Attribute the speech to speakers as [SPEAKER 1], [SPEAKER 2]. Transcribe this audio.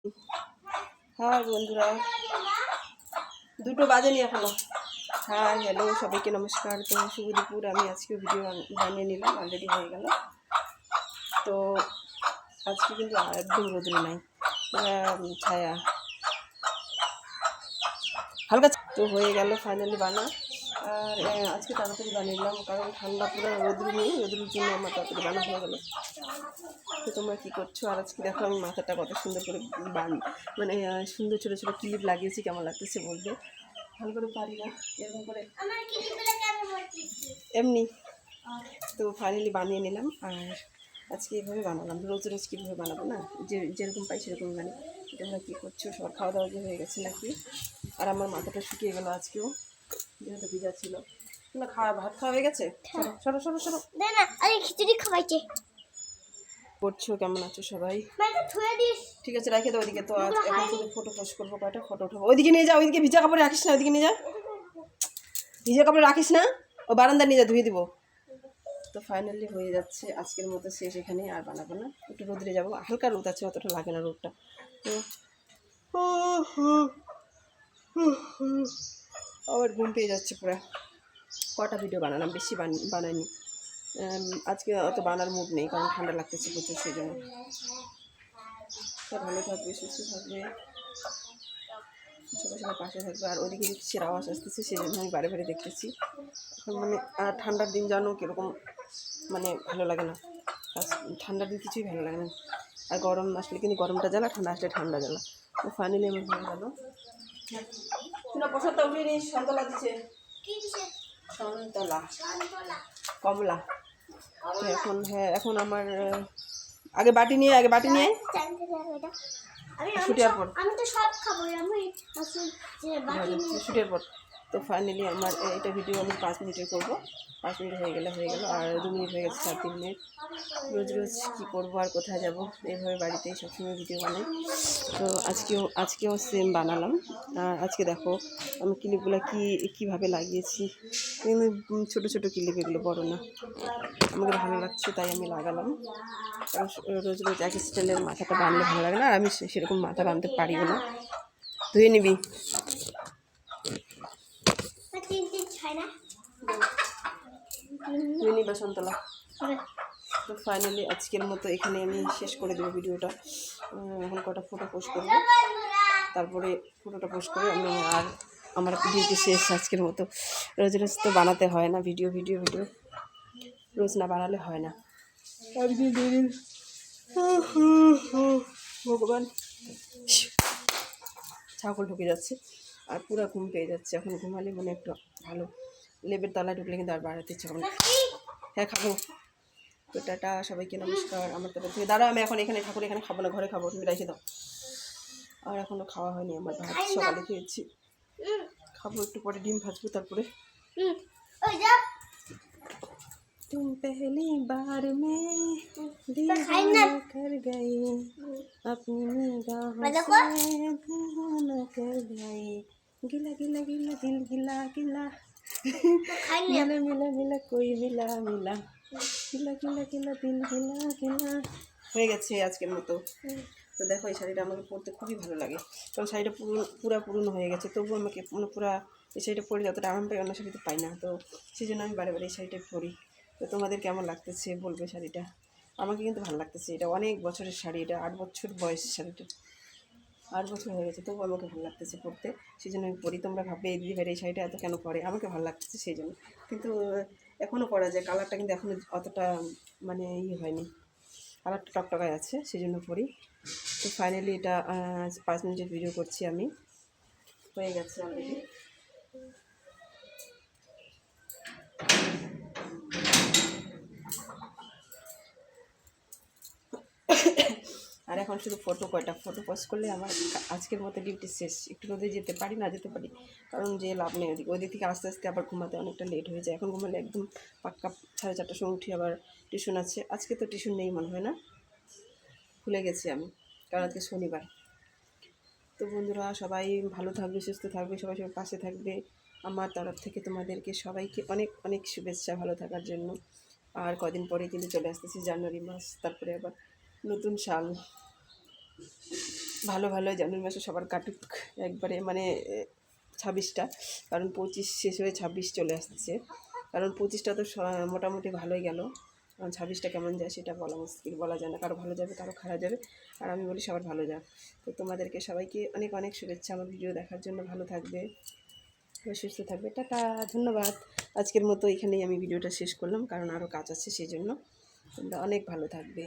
[SPEAKER 1] High বন্ধুরা, 2টো বাজেনি এখনো। Hi hello সবাইকে নমস্কার। তো শুভ দুপুর। আমি আজকে ভিডিও বানিয়ে নিলাম, অলরেডি হয়ে গেল। তো আজকে কিন্তু একদম রোদ্রে নাই, ছায়া হালকা তো হয়ে গেল ফাইনালি বানা। আর আজকে তাড়াতাড়ি বানিয়ে নিলাম কারণ ঠান্ডা পুরো রোদ্রু নেই, রোদ্রুর জন্য আমার তাড়াতাড়ি বানা হয়ে গেলো। তো তোমরা কী করছো? আর আজকে দেখো আমি মাথাটা কত সুন্দর করে মানে সুন্দর ছোটো ছোটো ক্লিপ লাগিয়েছি, কেমন লাগতেছে বলবে। ভালো করে পারি না এরকম করে, এমনি। তো ফাইনালি বানিয়ে নিলাম। আর আজকে এভাবে বানালাম, রোজ রোজ কীভাবে বানাবো না, যেরকম পাই সেরকম বানি। তোমরা কী করছো? সবার খাওয়া দাওয়া হয়ে গেছে নাকি? আর আমার মাথাটা শুকিয়ে গেলো আজকেও, যেহেতু ভিজা ছিল। তোমরা ভাত খাওয়া হয়ে গেছে? সরো সরো সরো,
[SPEAKER 2] খিচুড়ি খাওয়াইছে।
[SPEAKER 1] করছো? কেমন আছো সবাই? ঠিক আছে, রেখে দাও ওইদিকে। তো আজ এখন শুধু ফটো পোস্ট করবো, কয়টা ফটো উঠাবো। ওইদিকে নিয়ে যাও, ওইদিকে ভিজা কাপড় রাখিস না, ওইদিকে নিয়ে যা। ভিজা কাপড় রাখিস না, ও বারান্দা নিয়ে যা, ধুয়ে দিব। তো ফাইনালি হয়ে যাচ্ছে আজকের মতো শেষ এখানে। আর বানাবো না, একটু রোদরে যাবো। হালকা রোদ আছে, অতটা লাগে না রোদটা। তো আবার ঘুম পেয়ে যাচ্ছে পুরো। কটা ভিডিও বানালাম, বেশি বানাইনি আজকে। অত বানার মুড নেই কারণ ঠান্ডা লাগতেছে প্রচুর, সেই জন্য। ভালো থাকবে, সুস্থ থাকবে, সবাই সবার পাশে থাকবে। আর ওইদিকে কিসের আওয়াজ আসতেছে সেই জন্য আমি বারে বারে দেখতেছি। এখন মানে ঠান্ডার দিন জানো কীরকম, মানে ভালো লাগে না। ঠান্ডার দিন কিছুই ভালো লাগে না। আর গরম আসলে কিন্তু গরমটা জ্বালা, ঠান্ডা আসলে ঠান্ডা জ্বালা। তো ফাইনালি আমার হয়ে গেল। তুই প্রসাদটা উঠিয়ে নিস, সন্তলা দিচ্ছে, সন্তলা কমলা। তো এখন এখন আমার আগে বাটি নিয়ে ছুটিয়ার পর ছুটিয়ার পর। তো ফাইনালি আমার এটা ভিডিও আমি 5 মিনিটের করবো। 5 মিনিট হয়ে গেল। আর 2 মিনিট হয়ে গেছে, 4-3 মিনিট। রোজ রোজ কী করবো আর কোথায় যাব, এইভাবে বাড়িতেই সবসময় ভিডিও বানাই। তো আজকেও সেম বানালাম। আর আজকে দেখো আমি ক্লিপগুলো কীভাবে লাগিয়েছি, কিন্তু ছোটো ছোটো ক্লিপ, এগুলো বড় না। আমাকে ভালো লাগছে তাই আমি লাগালাম। কারণ রোজ রোজ এক স্টাইলের মাথাটা বানলে ভালো লাগে না, আর আমি সেরকম মাথা বানতে পারিও না। ধুয়ে নিবি। ধুয়ে নিবা সন্তলা। তো ফাইনালি আজকের মতো এখানে আমি শেষ করে দেবো ভিডিওটা। এখন কটা ফটো পোস্ট করবো, তারপরে ফটোটা পোস্ট করে আমি আর আমার ডিউটি শেষ আজকের মতো। রোজ রোজ তো বানাতে হয় না ভিডিও, রোজ না বানালে হয় না। ভগবান, ছাগল ঢুকে যাচ্ছে আর পুরো ঘুম পেয়ে যাচ্ছে। এখন ঘুমালে মনে একটু ভালো, লেবের তলায় ঢুকলে কিন্তু আর বাড়াতে ইচ্ছা করে না। হ্যাঁ খাবো। তো টাটা, সবাইকে নমস্কার আমার তরফ থেকে। দাঁড়া, আমি এখন এখানে ঠাকুর এখানে খাবো না, ঘরে খাবো, তুমি রেখে দাও। আর এখনও খাওয়া হয়নি আমার, ভাত সকালে খেয়েছি, খাবো একটু পরে, ডিম ভাজবো তারপরে। तुम पहली बार में दीवाना कर गई, अपनी निगाहों से दीवाना कर गई, गिला गिला गिला दिल गिला गिला, मिला मिला मिला कोई मिला मिला, गिला गिला गिला दिल गिला गिला। হয়ে গেছে আজকের মতো। তো দেখো এই শাড়িটা আমাকে পরতে খুবই ভালো লাগে, কারণ শাড়িটা পুরনো হয়ে গেছে, তবুও আমাকে মানে এই শাড়িটা পরে যতটা আরাম পাই অন্য শাড়িতে পাই না। তো সেই জন্য আমি বারে বারে এই শাড়িটা পরি। তো তোমাদের কেমন লাগতেছে বলবে শাড়িটা। আমাকে কিন্তু ভালো লাগতেছে, এটা অনেক বছরের শাড়ি, এটা 8 বছর বয়স শাড়িটা, 8 বছর হয়ে গেছে, তবুও আমাকে ভালো লাগতেছে পরতে, সেই জন্য আমি পরি। তোমরা ভাববে এই দিদি এই শাড়িটা এত কেন পরে, আমাকে ভালো লাগতেছে সেই জন্য। কিন্তু এখনও পরা যায়, কালারটা কিন্তু এখনও অতটা মানে হয়নি, কালারটা টকটকায় আছে, সেই জন্য পরি। তো ফাইনালি এটা 5 মিনিটের ভিডিও করছি আমি, হয়ে গেছে অলরেডি। আর এখন শুধু কয়টা ফটো পোস্ট করলে আমার আজকের মতো ডিউটি শেষ। একটু রোদে যেতে পারি, কারণ যে লাভ নেই, ওদিক থেকে আস্তে আস্তে আবার ঘুমাতে অনেকটা লেট হয়ে যায়। এখন ঘুমালে একদম পাক্কা 4:30টার সময় উঠি, আবার টিউশন আছে। আজকে তো টিউশন নেই মনে হয় না, ভুলে গেছি আমি, কারণ আজকে শনিবার। তো বন্ধুরা সবাই ভালো থাকবে, সুস্থ থাকবে, সবাই সবার পাশে থাকবে। আমার তরফ থেকে তোমাদেরকে সবাইকে অনেক অনেক শুভেচ্ছা ভালো থাকার জন্য। আর কদিন পরে কিন্তু চলে আসতেছি জানুয়ারি মাস, তারপরে আবার নতুন সাল। ভালো ভালো জানুয়ারি মাসে সবার কাটুক একবারে, মানে 26টা, কারণ 25 শেষ হয়ে 26 চলে আসছে। কারণ 25টা তো মোটামুটি ভালোই গেল, কারণ 26টা কেমন যায় সেটা বলা মুশকিল, বলা যায় না, কারো ভালো যাবে কারো খারাপ যাবে। আর আমি বলি সবার ভালো যাক। তো তোমাদেরকে সবাইকে অনেক অনেক শুভেচ্ছা আমার ভিডিও দেখার জন্য। ভালো থাকবে, সুস্থ থাকবে, টাটা, ধন্যবাদ। আজকের মতো এখানেই আমি ভিডিওটা শেষ করলাম, কারণ আরও কাজ আছে, সেই জন্য। তোমরা অনেক ভালো থাকবে।